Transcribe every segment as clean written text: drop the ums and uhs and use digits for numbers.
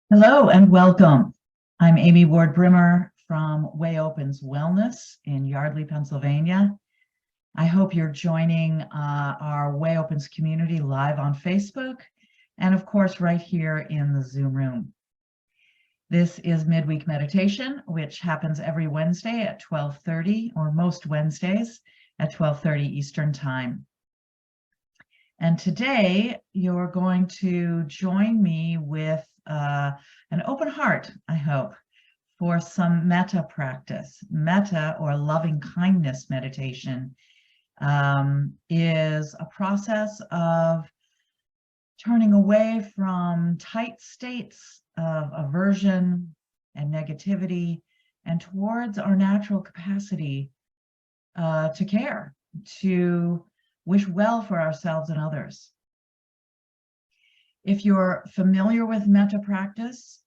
Hello and welcome. I'm Amy Ward Brimmer from Way Opens Wellness in Yardley, Pennsylvania. I hope you're joining our Way Opens community live on Facebook and of course right here in the Zoom room. This is Midweek Meditation, which happens every Wednesday at 12:30 or most Wednesdays at 12:30 Eastern Time. And today you're going to join me with an open heart, I hope, for some metta practice. Metta, or loving kindness meditation, is a process of turning away from tight states of aversion and negativity and towards our natural capacity to care, to wish well for ourselves and others. If you're familiar with metta practice,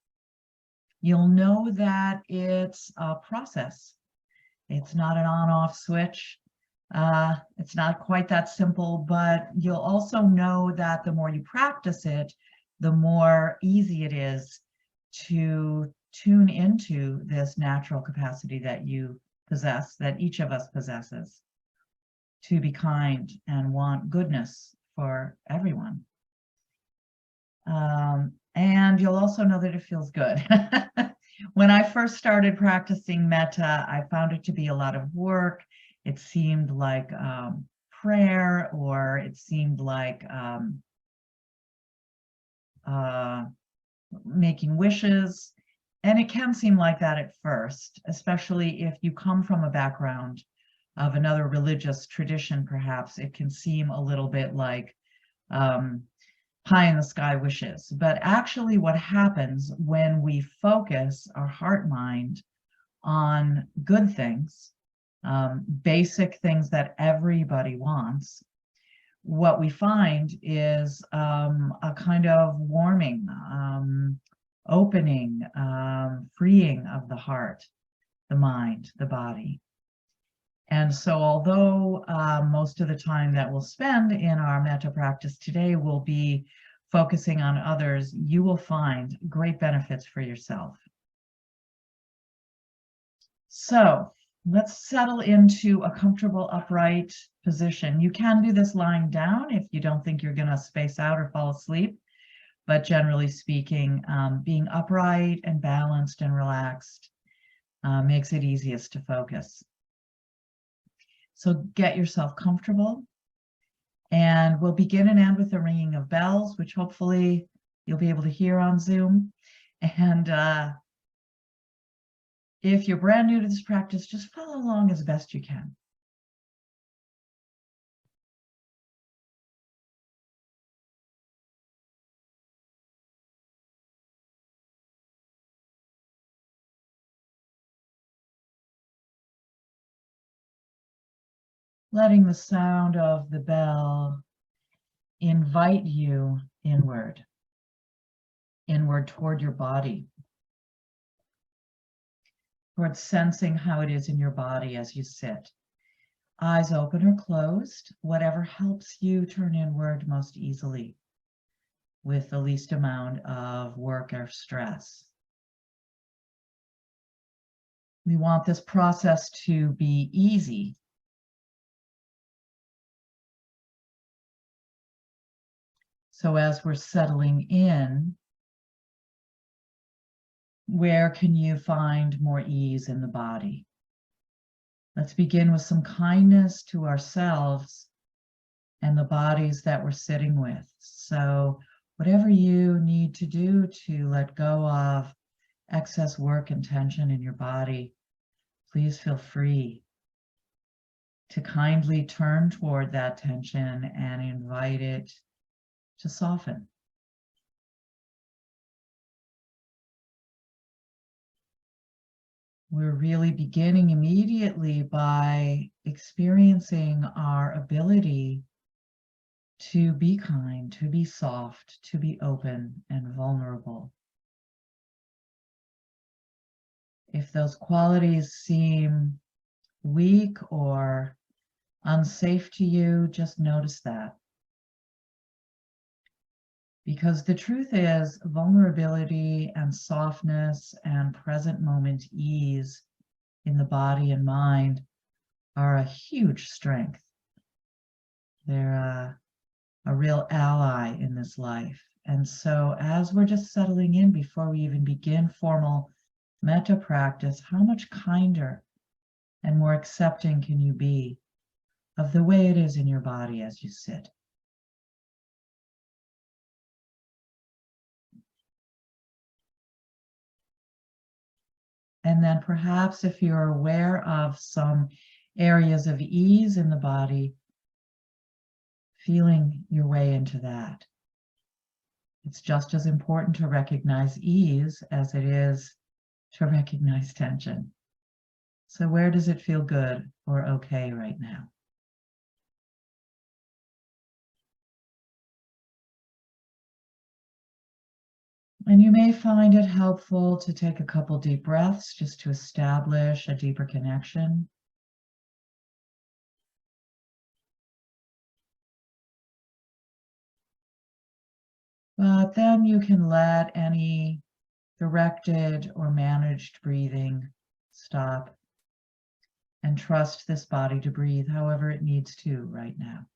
you'll know that it's a process. It's not an on-off switch. It's not quite that simple, but you'll also know that the more you practice it, the more easy it is to tune into this natural capacity that you possess, that each of us possesses, to be kind and want goodness for everyone. And you'll also know that it feels good. When I first started practicing metta, I found it to be a lot of work. It seemed like prayer, or it seemed like making wishes. And it can seem like that at first, especially if you come from a background of another religious tradition, perhaps. It can seem a little bit like pie in the sky wishes. But actually what happens when we focus our heart mind on good things, basic things that everybody wants, what we find is a kind of warming, opening, freeing of the heart, the mind, the body. And so although most of the time that we'll spend in our metta practice today will be focusing on others, you will find great benefits for yourself. So let's settle into a comfortable upright position. You can do this lying down if you don't think you're going to space out or fall asleep. But generally speaking, being upright and balanced and relaxed makes it easiest to focus. So get yourself comfortable, and we'll begin and end with the ringing of bells, which hopefully you'll be able to hear on Zoom. And if you're brand new to this practice, just follow along as best you can. Letting the sound of the bell invite you inward toward your body, toward sensing how it is in your body as you sit. Eyes open or closed, whatever helps you turn inward most easily with the least amount of work or stress. We want this process to be easy. So as we're settling in, where can you find more ease in the body? Let's begin with some kindness to ourselves and the bodies that we're sitting with. So whatever you need to do to let go of excess work and tension in your body, please feel free to kindly turn toward that tension and invite it to soften. We're really beginning immediately by experiencing our ability to be kind, to be soft, to be open and vulnerable. If those qualities seem weak or unsafe to you, just notice that. Because the truth is, vulnerability and softness and present moment ease in the body and mind are a huge strength. They're a real ally in this life. And so as we're just settling in before we even begin formal metta practice, how much kinder and more accepting can you be of the way it is in your body as you sit? And then perhaps if you're aware of some areas of ease in the body, feeling your way into that. It's just as important to recognize ease as it is to recognize tension. So where does it feel good or okay right now? And you may find it helpful to take a couple deep breaths just to establish a deeper connection. But then you can let any directed or managed breathing stop and trust this body to breathe however it needs to right now.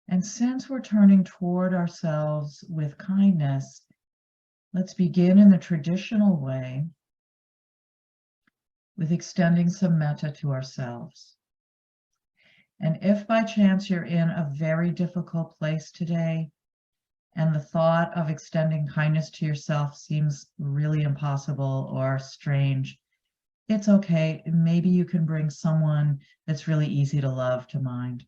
And since we're turning toward ourselves with kindness, let's begin in the traditional way with extending some metta to ourselves. And if by chance you're in a very difficult place today, and the thought of extending kindness to yourself seems really impossible or strange, it's okay. Maybe you can bring someone that's really easy to love to mind,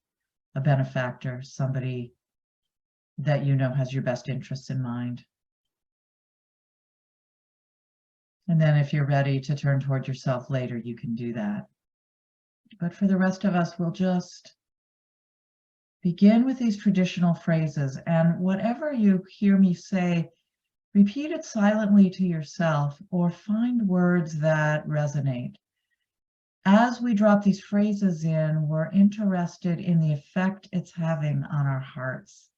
a benefactor, somebody that you know has your best interests in mind. And then if you're ready to turn toward yourself later, you can do that. But for the rest of us, we'll just begin with these traditional phrases. And whatever you hear me say, repeat it silently to yourself or find words that resonate. As we drop these phrases in, we're interested in the effect it's having on our hearts.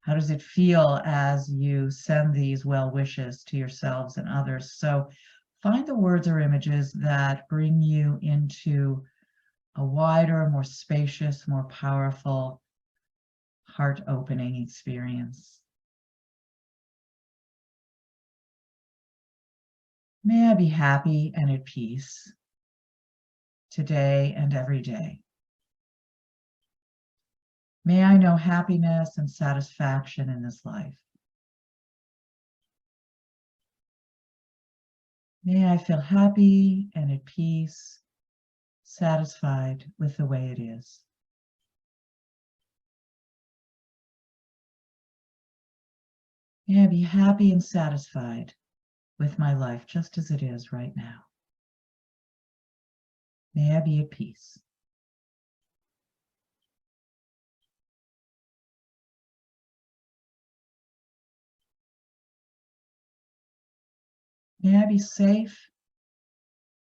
How does it feel as you send these well wishes to yourselves and others? So find the words or images that bring you into a wider, more spacious, more powerful, heart-opening experience. May I be happy and at peace today and every day. May I know happiness and satisfaction in this life. May I feel happy and at peace, satisfied with the way it is. May I be happy and satisfied with my life just as it is right now. May I be at peace. May I be safe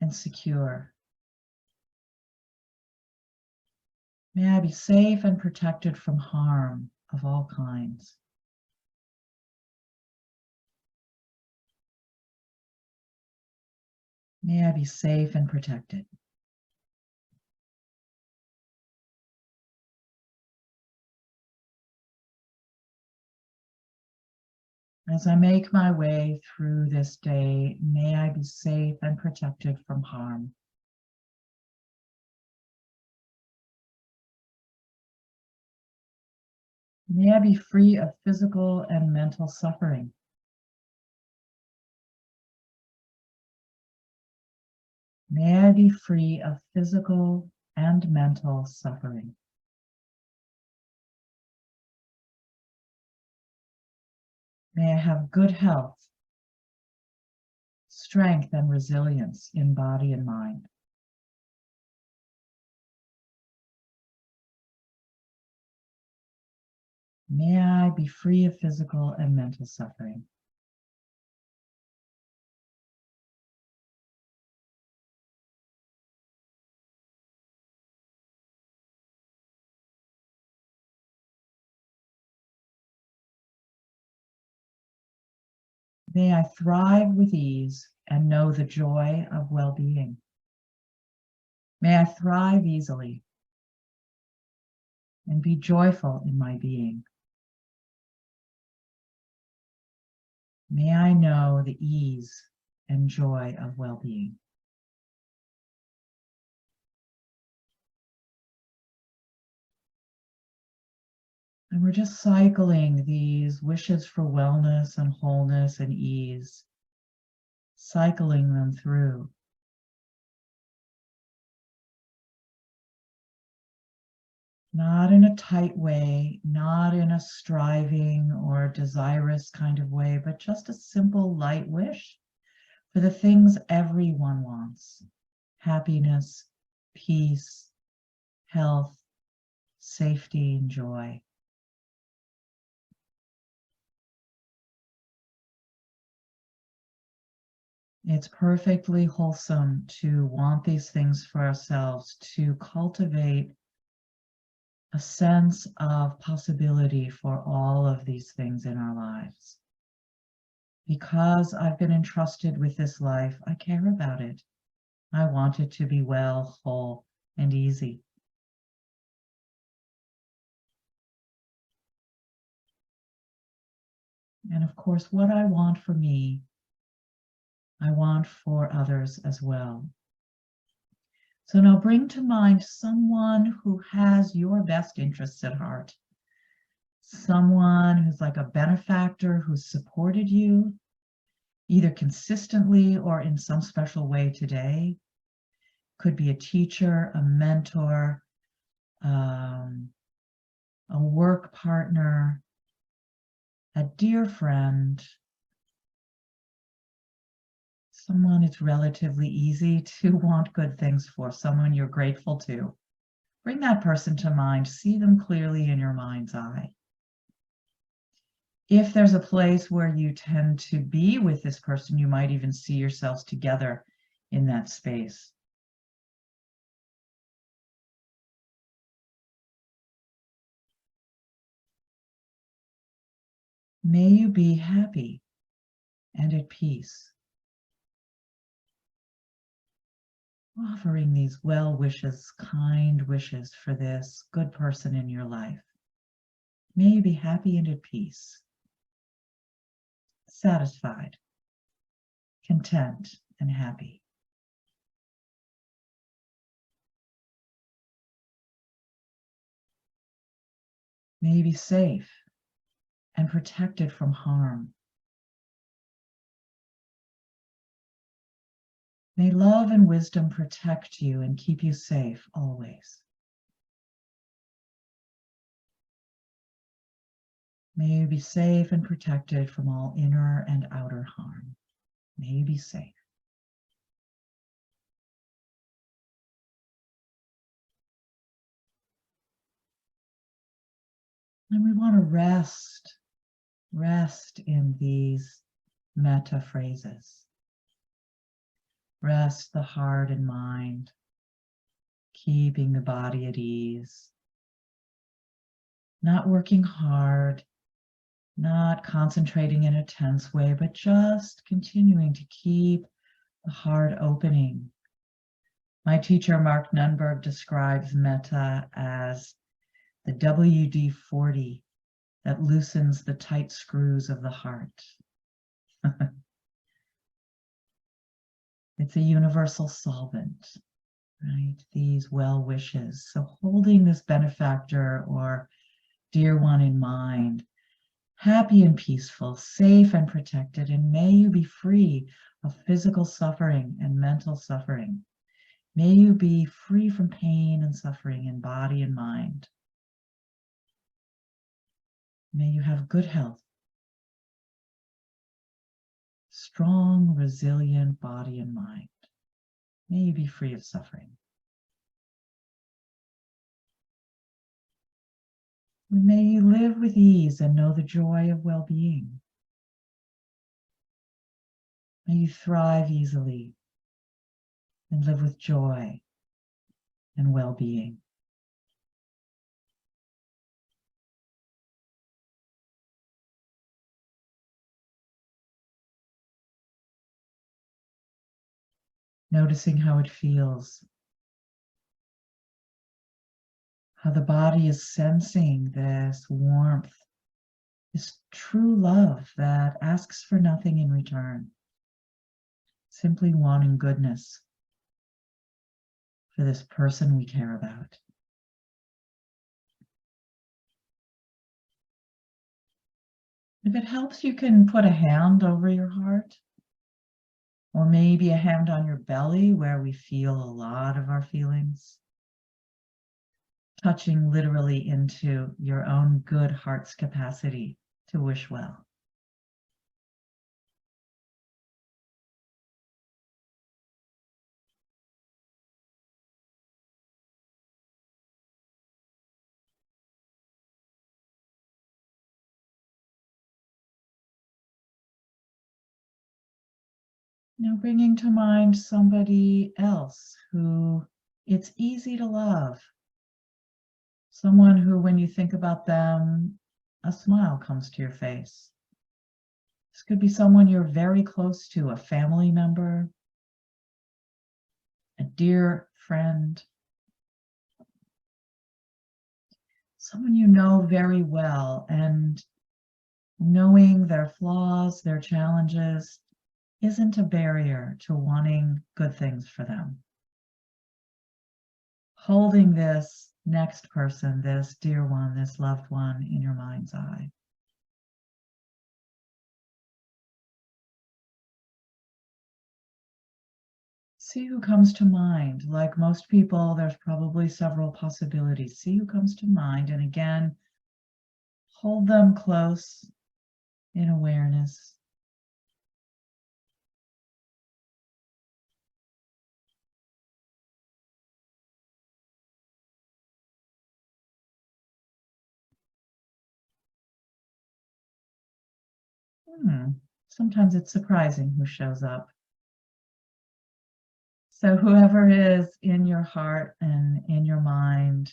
and secure. May I be safe and protected from harm of all kinds. May I be safe and protected. As I make my way through this day, may I be safe and protected from harm. May I be free of physical and mental suffering. May I be free of physical and mental suffering. May I have good health, strength, and resilience in body and mind. May I be free of physical and mental suffering. May I thrive with ease and know the joy of well-being. May I thrive easily and be joyful in my being. May I know the ease and joy of well-being. And we're just cycling these wishes for wellness and wholeness and ease, cycling them through. Not in a tight way, not in a striving or desirous kind of way, but just a simple light wish for the things everyone wants: happiness, peace, health, safety, and joy. It's perfectly wholesome to want these things for ourselves, to cultivate a sense of possibility for all of these things in our lives. Because I've been entrusted with this life, I care about it. I want it to be well, whole, and easy. And of course, what I want for me, I want for others as well. So now bring to mind someone who has your best interests at heart. Someone who's like a benefactor who's supported you, either consistently or in some special way today. Could be a teacher, a mentor, a work partner, a dear friend, someone it's relatively easy to want good things for, someone you're grateful to. Bring that person to mind, see them clearly in your mind's eye. If there's a place where you tend to be with this person, you might even see yourselves together in that space. May you be happy and at peace. Offering these well wishes, kind wishes for this good person in your life. May you be happy and at peace, satisfied, content, and happy. May you be safe and protected from harm. May love and wisdom protect you and keep you safe always. May you be safe and protected from all inner and outer harm. May you be safe. And we want to rest in these metta phrases. Rest the heart and mind, keeping the body at ease, not working hard, not concentrating in a tense way, but just continuing to keep the heart opening. My teacher, Mark Nunberg, describes metta as the WD-40 that loosens the tight screws of the heart. It's a universal solvent, right? These well wishes. So holding this benefactor or dear one in mind, happy and peaceful, safe and protected, and may you be free of physical suffering and mental suffering. May you be free from pain and suffering in body and mind. May you have good health, strong, resilient body and mind. May you be free of suffering. May you live with ease and know the joy of well-being. May you thrive easily and live with joy and well-being. Noticing how it feels, how the body is sensing this warmth, this true love that asks for nothing in return, simply wanting goodness for this person we care about. If it helps, you can put a hand over your heart, or maybe a hand on your belly where we feel a lot of our feelings, touching literally into your own good heart's capacity to wish well. Now bringing to mind somebody else who it's easy to love. Someone who, when you think about them, a smile comes to your face. This could be someone you're very close to, a family member, a dear friend, someone you know very well, and knowing their flaws, their challenges, isn't a barrier to wanting good things for them. Holding this next person, this dear one, this loved one in your mind's eye. See who comes to mind. Like most people, there's probably several possibilities. See who comes to mind, and again, hold them close in awareness. Sometimes it's surprising who shows up. So whoever is in your heart and in your mind,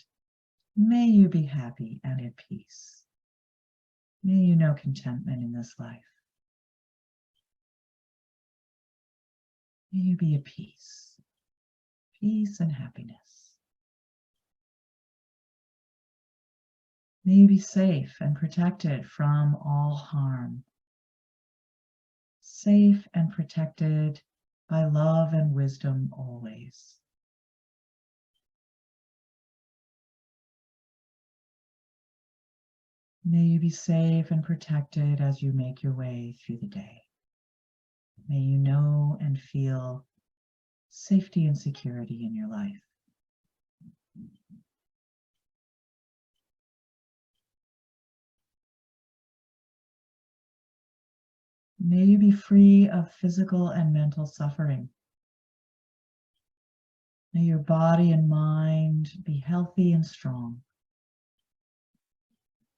may you be happy and at peace. May you know contentment in this life. May you be at peace, peace and happiness. May you be safe and protected from all harm. Safe and protected by love and wisdom always. May you be safe and protected as you make your way through the day. May you know and feel safety and security in your life. May you be free of physical and mental suffering. May your body and mind be healthy and strong,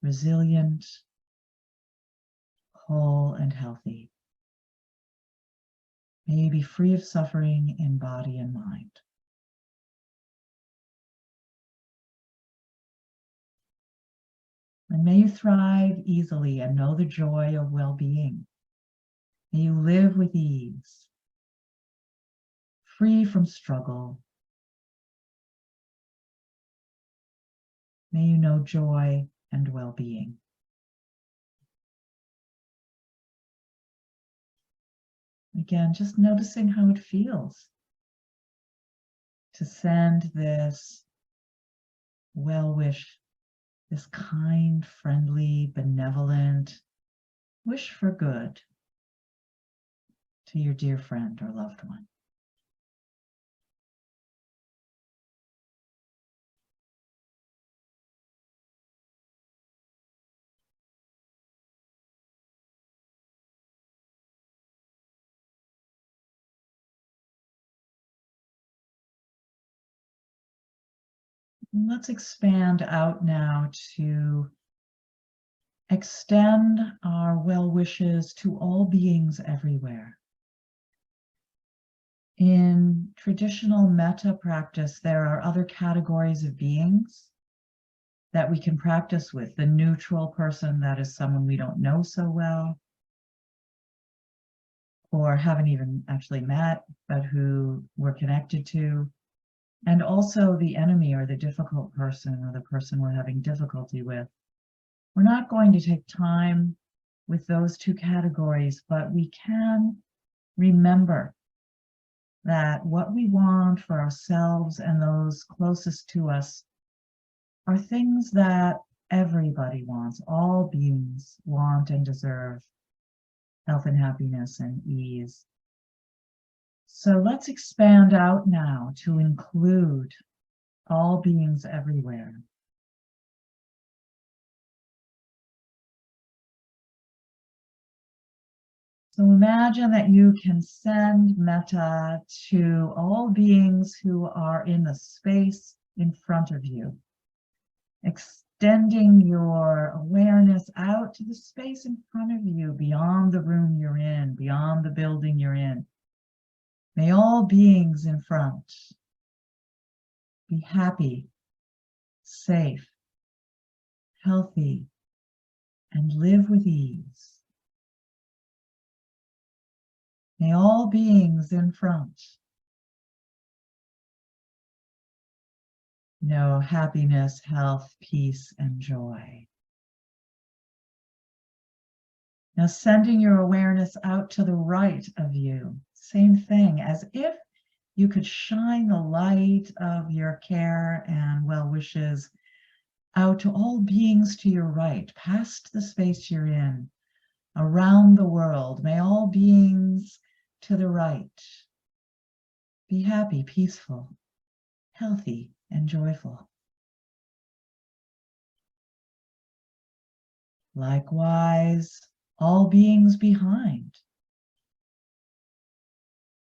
resilient, whole and healthy. May you be free of suffering in body and mind. And may you thrive easily and know the joy of well-being. May you live with ease, free from struggle. May you know joy and well-being. Again, just noticing how it feels to send this well wish, this kind, friendly, benevolent wish for good to your dear friend or loved one. Let's expand out now to extend our well wishes to all beings everywhere. In traditional Metta practice, there are other categories of beings that we can practice with. The neutral person, that is someone we don't know so well. or haven't even actually met, but who we're connected to, and also the enemy or the difficult person or the person we're having difficulty with. We're not going to take time with those two categories, but we can remember that what we want for ourselves and those closest to us are things that everybody wants. All beings want and deserve health and happiness and ease. So let's expand out now to include all beings everywhere. So imagine that you can send metta to all beings who are in the space in front of you, extending your awareness out to the space in front of you, beyond the room you're in, beyond the building you're in. May all beings in front be happy, safe, healthy, and live with ease. May all beings in front know happiness, health, peace, and joy. Now sending your awareness out to the right of you, same thing, as if you could shine the light of your care and well wishes out to all beings to your right, past the space you're in, around the world. May all beings to the right be happy, peaceful, healthy, and joyful. Likewise, all beings behind.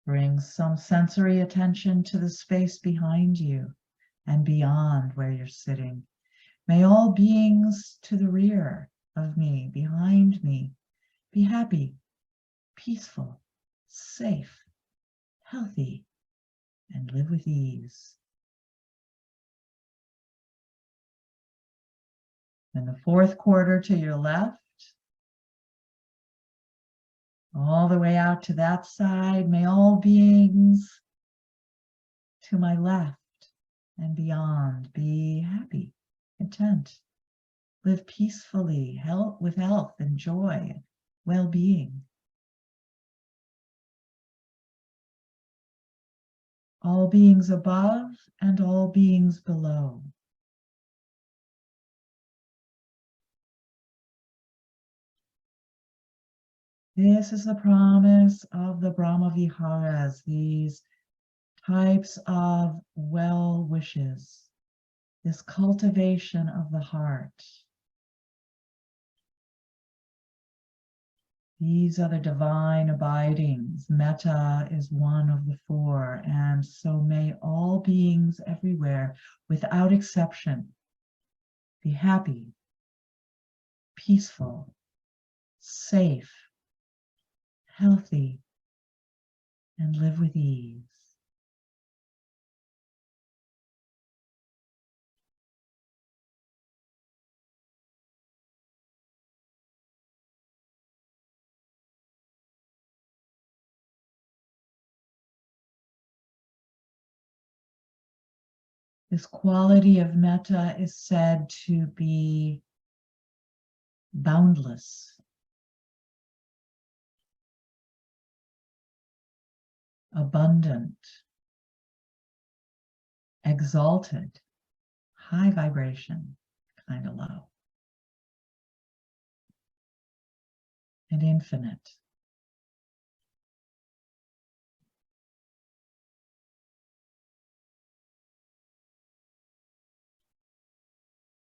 Bring some sensory attention to the space behind you and beyond where you're sitting. May all beings to the rear of me, behind me, be happy, peaceful, safe, healthy, and live with ease. And the fourth quarter to your left, all the way out to that side, may all beings to my left and beyond be happy, content, live peacefully, with health and joy, well-being. All beings above and all beings below. This is the promise of the Brahma Viharas, these types of well wishes, this cultivation of the heart. These are the divine abidings. Metta is one of the four, and so may all beings everywhere, without exception, be happy, peaceful, safe, healthy, and live with ease. This quality of metta is said to be boundless, abundant, exalted, high vibration, kind of low, and infinite.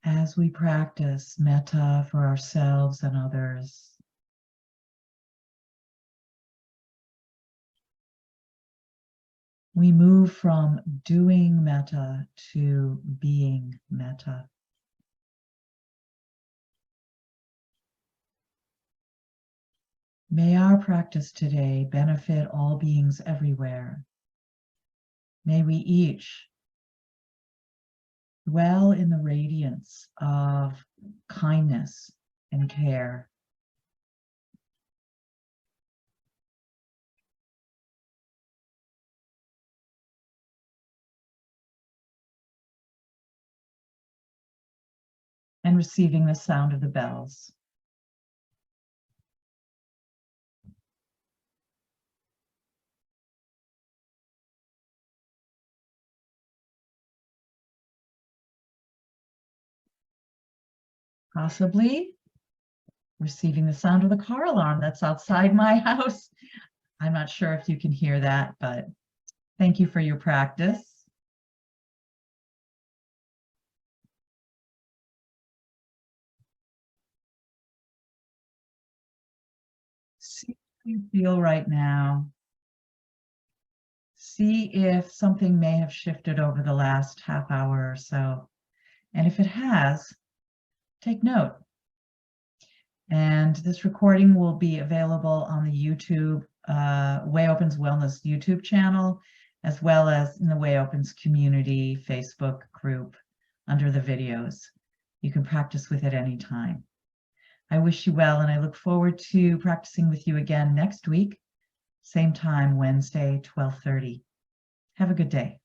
As we practice metta for ourselves and others, we move from doing metta to being metta. May our practice today benefit all beings everywhere. May we each dwell in the radiance of kindness and care. and receiving the sound of the bells. Possibly receiving the sound of the car alarm that's outside my house. I'm not sure if you can hear that, but thank you for your practice. See how you feel right now. See if something may have shifted over the last half hour or so. And if it has, take note. And this recording will be available on the YouTube, Way Opens Wellness YouTube channel, as well as in the Way Opens community Facebook group under the videos. You can practice with it anytime. I wish you well, and I look forward to practicing with you again next week, same time, Wednesday, 12:30. Have a good day.